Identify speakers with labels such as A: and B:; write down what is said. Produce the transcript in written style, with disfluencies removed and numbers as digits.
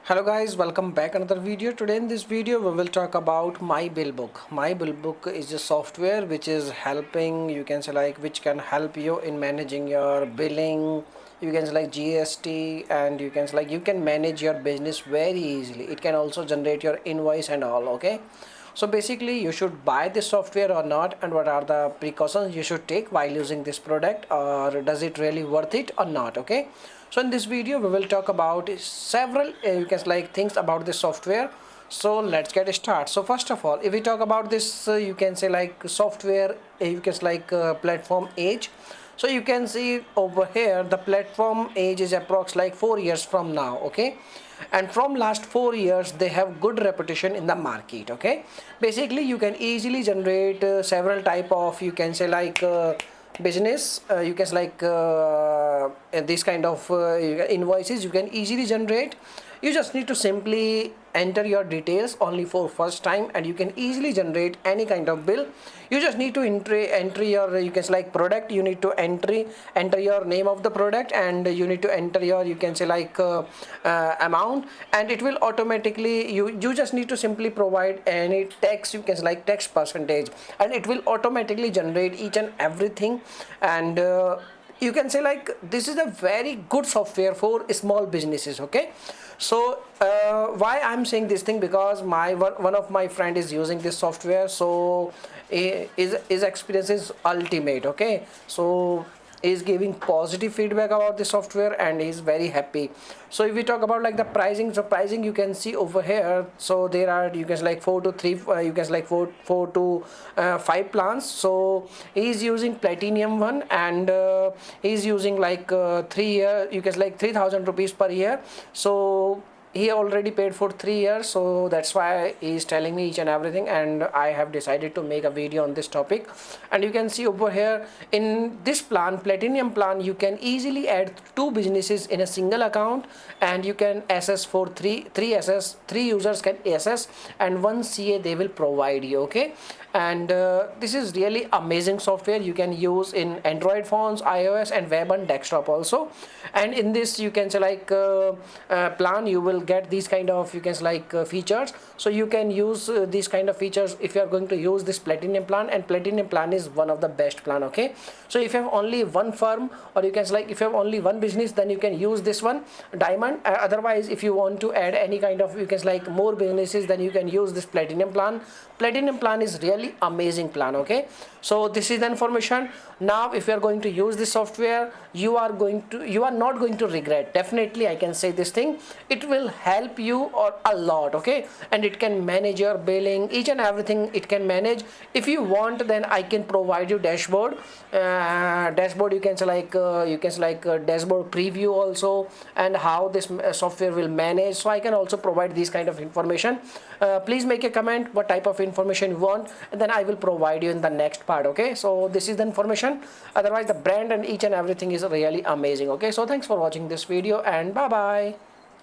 A: Hello guys, welcome back another video. Today in this video we will talk about Mybillbook. Mybillbook is a software which is helping, you can say, like, which can help you in managing your billing, you can say like GST, and you can say like you can manage your business very easily. It can also generate your invoice and all. Okay, so basically you should buy this software or not, and what are the precautions you should take while using this product, or does it really worth it or not. Okay, so in this video we will talk about several you can like things about this software. So let's get started. So first of all, if we talk about this you can say like software, you can like platform age. So you can see over here the platform age is approx like 4 years from now. Okay, and from last 4 years they have good reputation in the market. Okay, basically you can easily generate several type of, you can say like business, you can like this kind of invoices you can easily generate. You just need to simply enter your details only for first time, and you can easily generate any kind of bill. You just need to enter your, you can say like product. You need to enter your name of the product, and you need to enter your, you can say like amount, and it will automatically, you just need to simply provide any text, you can say like text percentage, and it will automatically generate each and everything. And you can say like this is a very good software for small businesses. Okay, so why I'm saying this thing, because one of my friend is using this software, so his experience is ultimate. Okay, so is giving positive feedback about the software and is very happy. So if we talk about like the pricing, so pricing you can see over here. So there are, you can like 4 to 3 you can like 4 to 5 plans. So he's using platinum one, and he's using like 3 year, you can like 3,000 rupees per year. So he already paid for 3 years, so that's why he's telling me each and everything, and I have decided to make a video on this topic. And you can see over here in this plan, platinum plan, you can easily add 2 businesses in a single account, and you can access for three users can access, and 1 CA they will provide you. Okay, and this is really amazing software. You can use in Android phones, iOS, and web and desktop also. And in this, you can say like plan, you will get these kind of, you can say like features. So you can use these kind of features if you are going to use this platinum plan, and platinum plan is one of the best plan. Okay, so if you have only one firm, or you can say like if you have only one business, then you can use this one, diamond. Otherwise, if you want to add any kind of, you can say like more businesses, then you can use this platinum plan. Platinum plan is really amazing plan. Okay, so this is the information. Now if you are going to use this software, you are not going to regret. Definitely I can say this thing, it will help you or a lot. Okay, and it can manage your billing, each and everything it can manage. If you want, then I can provide you dashboard. You can say like dashboard preview also, and how this software will manage. So I can also provide this kind of information. Please make a comment what type of information you want, and then I will provide you in the next part. Okay, so this is the information. Otherwise the brand and each and everything is really amazing. Okay, so thanks for watching this video, and bye bye.